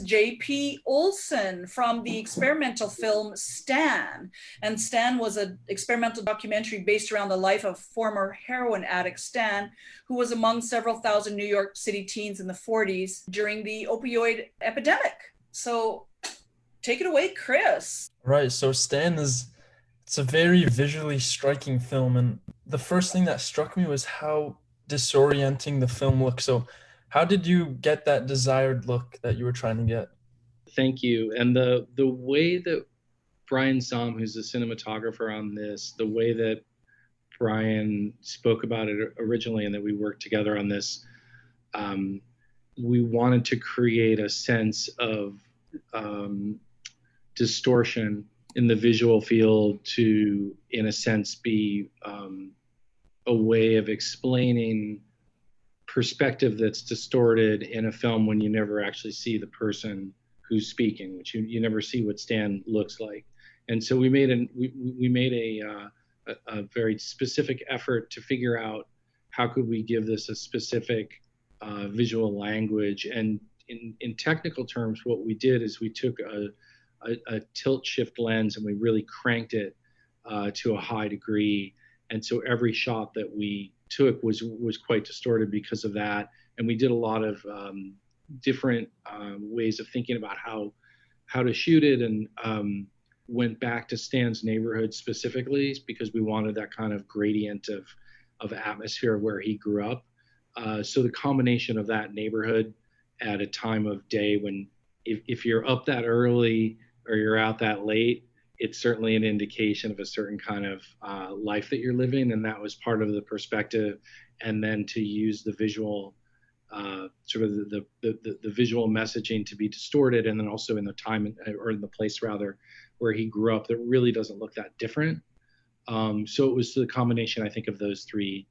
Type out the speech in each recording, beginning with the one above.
J.P. Olsen from the experimental film Stan. And Stan was an experimental documentary based around the life of former heroin addict Stan, who was among several thousand New York City teens in the 40s during the opioid epidemic. So take it away, Chris. Right, so Stan is it's a very visually striking film, and the first thing that struck me was how disorienting the film looks. So how did you get that desired look that you were trying to get? Thank you. And the way that Brian Som, who's the cinematographer on this, the way that Brian spoke about it originally and that we worked together on this, we wanted to create a sense of distortion in the visual field to, in a sense, be a way of explaining perspective that's distorted in a film when you never actually see the person who's speaking, which you never see what Stan looks like. And so we made a very specific effort to figure out how could we give this a specific visual language. And in technical terms, what we did is we took a tilt shift lens and we really cranked it to a high degree. And so every shot that we took was quite distorted because of that. And we did a lot of different ways of thinking about how to shoot it, and went back to Stan's neighborhood specifically because we wanted that kind of gradient of atmosphere where he grew up. So the combination of that neighborhood at a time of day when if you're up that early or you're out that late, it's certainly an indication of a certain kind of life that you're living, and that was part of the perspective. And then to use the visual, sort of the visual messaging to be distorted, and then also in the time or in the place rather where he grew up that really doesn't look that different. So it was the combination, I think, of those three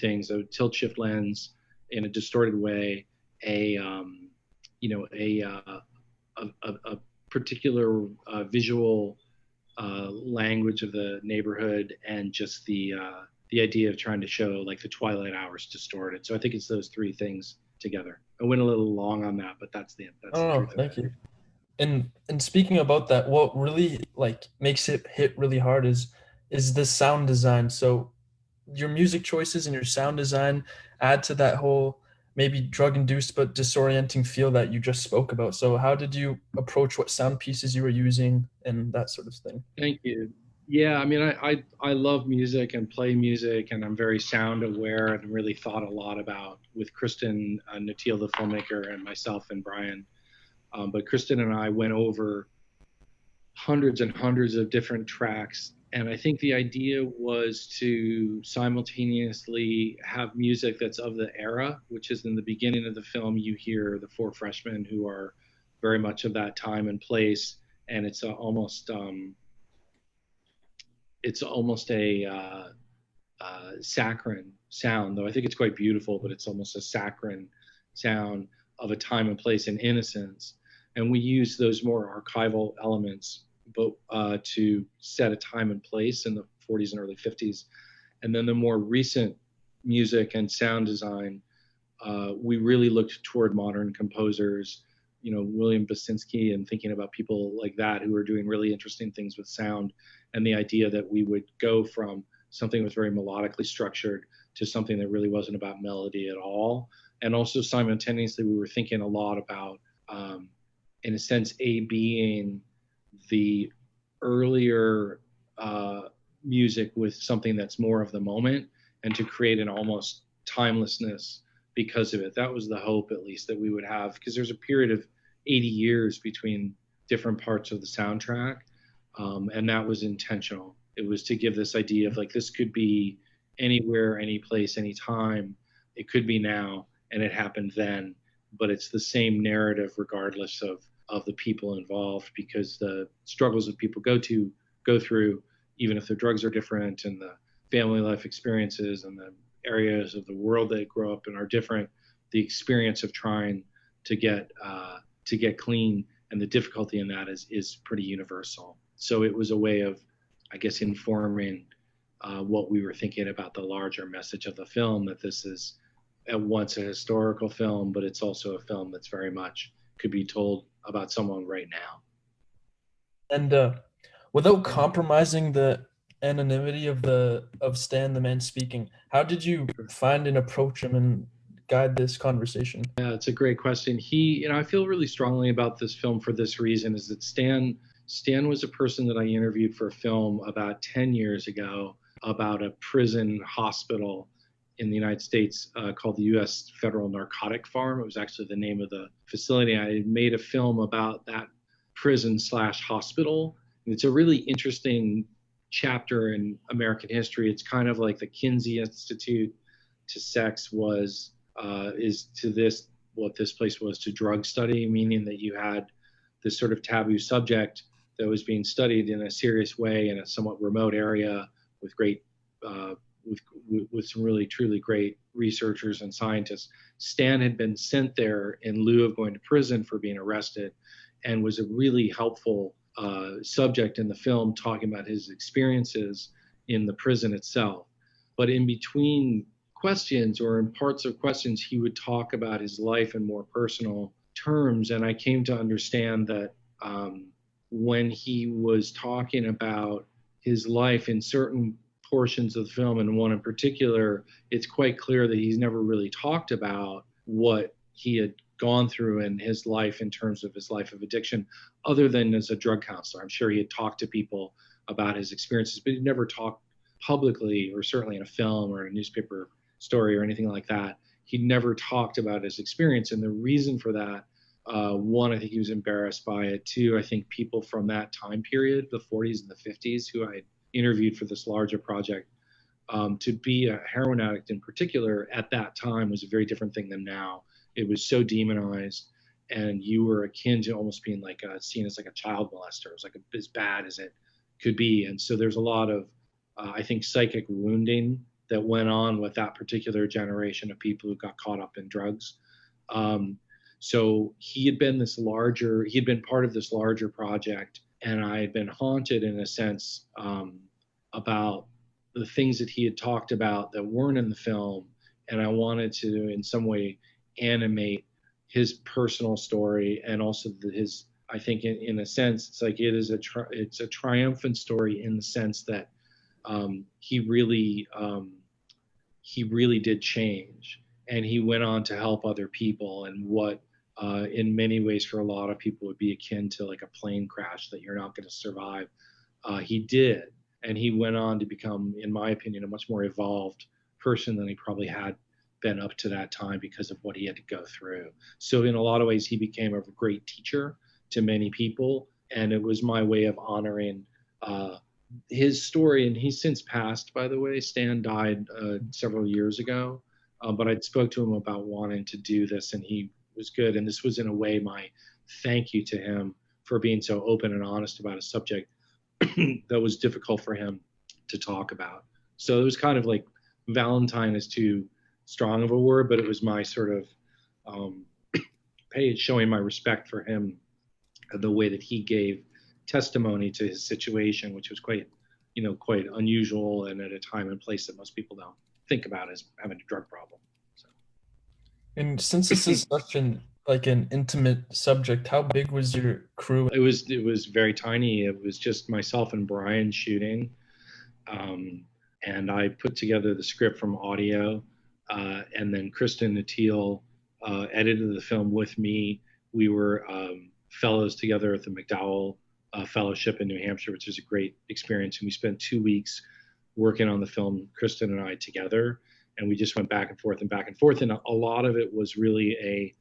things: a tilt shift lens in a distorted way, a particular visual language of the neighborhood, and just the idea of trying to show like the twilight hours distorted. So I think it's those three things together. I went a little long on that, but that's the Oh, truth of thank it. you. And speaking about that, what really like makes it hit really hard is the sound design. So your music choices and your sound design add to that whole maybe drug induced but disorienting feel that you just spoke about. So how did you approach what sound pieces you were using and that sort of thing? Thank you. Yeah, I mean, I love music and play music, and I'm very sound aware, and really thought a lot about with Kristen, Nutile, the filmmaker, and myself and Brian. But Kristen and I went over hundreds and hundreds of different tracks. And I think the idea was to simultaneously have music that's of the era, which is in the beginning of the film, you hear the four freshmen who are very much of that time and place. And it's almost a saccharine sound, though I think it's quite beautiful, but it's almost a saccharine sound of a time and place and innocence. And we use those more archival elements, but to set a time and place in the 40s and early 50s. And then the more recent music and sound design, we really looked toward modern composers, William Basinski, and thinking about people like that who are doing really interesting things with sound, and the idea that we would go from something that was very melodically structured to something that really wasn't about melody at all. And also simultaneously, we were thinking a lot about, in a sense, being the earlier music with something that's more of the moment, and to create an almost timelessness because of it. That was the hope, at least, that we would have, because there's a period of 80 years between different parts of the soundtrack, and that was intentional. It was to give this idea of like, this could be anywhere, any place, any time. It could be now, and it happened then, but it's the same narrative regardless of the people involved, because the struggles that people go through, even if their drugs are different, and the family life experiences and the areas of the world they grow up in are different, the experience of trying to get clean and the difficulty in that is pretty universal. So it was a way of, I guess, informing what we were thinking about the larger message of the film, that this is at once a historical film, but it's also a film that's very much could be told about someone right now. And without compromising the anonymity of Stan, the man speaking, how did you find and approach him and guide this conversation? Yeah, it's a great question. I feel really strongly about this film for this reason, is that Stan was a person that I interviewed for a film about 10 years ago about a prison hospital in the United States called the U.S. Federal Narcotic Farm. It was actually the name of the facility. I had made a film about that prison/hospital. It's a really interesting chapter in American history. It's kind of like the Kinsey Institute to sex is to this what this place was to drug study, meaning that you had this sort of taboo subject that was being studied in a serious way in a somewhat remote area with great with some really truly great researchers and scientists. Stan had been sent there in lieu of going to prison for being arrested, and was a really helpful subject in the film, talking about his experiences in the prison itself. But in between questions, or in parts of questions, he would talk about his life in more personal terms. And I came to understand that when he was talking about his life in certain portions of the film, and one in particular, it's quite clear that he's never really talked about what he had gone through in his life in terms of his life of addiction, other than as a drug counselor. I'm sure he had talked to people about his experiences, but he never talked publicly, or certainly in a film or a newspaper story or anything like that. He never talked about his experience. And the reason for that, one, I think he was embarrassed by it. Two, I think people from that time period, the 40s and the 50s, who I had interviewed for this larger project, to be a heroin addict in particular at that time was a very different thing than now. It was so demonized, and you were akin to almost being like seen as like a child molester. It was like as bad as it could be. And so there's a lot of, I think, psychic wounding that went on with that particular generation of people who got caught up in drugs. So he had been part of this larger project, and I had been haunted in a sense about the things that he had talked about that weren't in the film. And I wanted to, in some way, animate his personal story, and also his, I think in a sense, it's like it's a triumphant story in the sense that he really did change, and he went on to help other people, and what in many ways for a lot of people would be akin to like a plane crash that you're not going to survive. He did, and he went on to become, in my opinion, a much more evolved person than he probably had been up to that time because of what he had to go through. So in a lot of ways, he became a great teacher to many people, and it was my way of honoring his story. And he's since passed, by the way. Stan died several years ago, but I spoke to him about wanting to do this, and he was good. And this was, in a way, my thank you to him for being so open and honest about a subject that was difficult for him to talk about. So it was kind of like Valentine is too strong of a word, but it was my sort of page showing my respect for him, the way that he gave testimony to his situation, which was quite unusual, and at a time and place that most people don't think about as having a drug problem. So. And since this is such an intimate subject, how big was your crew? It was very tiny. It was just myself and Brian shooting, and I put together the script from audio, and then Kristen Nutile edited the film with me. We were fellows together at the McDowell Fellowship in New Hampshire, which is a great experience. And we spent 2 weeks working on the film, Kristen and I together, and we just went back and forth and back and forth. And a lot of it was really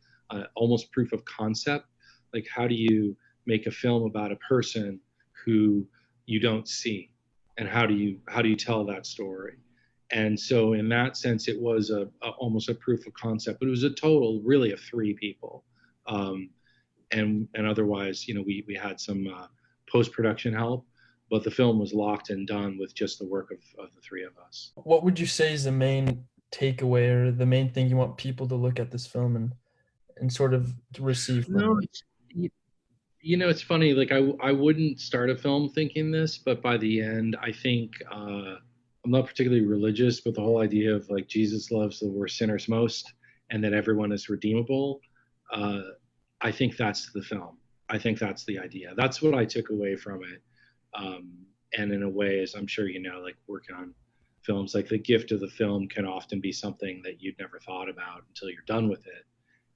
almost proof of concept. Like, how do you make a film about a person who you don't see, and how do you tell that story? And so in that sense, it was almost a proof of concept, but it was a total really of 3 people. And otherwise, we had some post-production help, but the film was locked and done with just the work of the 3 of us. What would you say is the main takeaway, or the main thing you want people to look at this film and sort of receive from it? It's funny, like I wouldn't start a film thinking this, but by the end, I think I'm not particularly religious, but the whole idea of like Jesus loves the worst sinners most, and that everyone is redeemable, I think that's the film. I think that's the idea. That's what I took away from it. And in a way, as I'm sure you know, like working on films, like the gift of the film can often be something that you'd never thought about until you're done with it.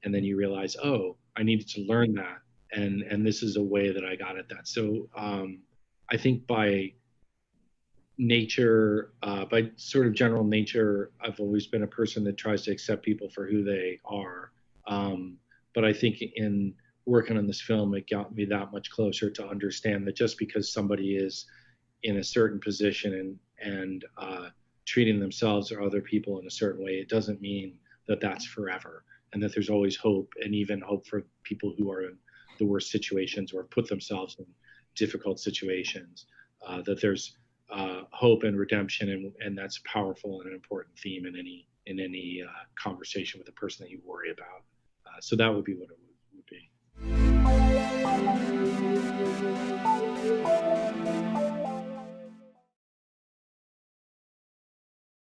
And then you realize, oh, I needed to learn that. And this is a way that I got at that. So I think by nature, by sort of general nature, I've always been a person that tries to accept people for who they are. But I think in working on this film, it got me that much closer to understand that just because somebody is in a certain position and treating themselves or other people in a certain way, it doesn't mean that that's forever, and that there's always hope, and even hope for people who are in the worst situations or put themselves in difficult situations, that there's hope and redemption, and that's powerful and an important theme in any conversation with the person that you worry about. So that would be what it would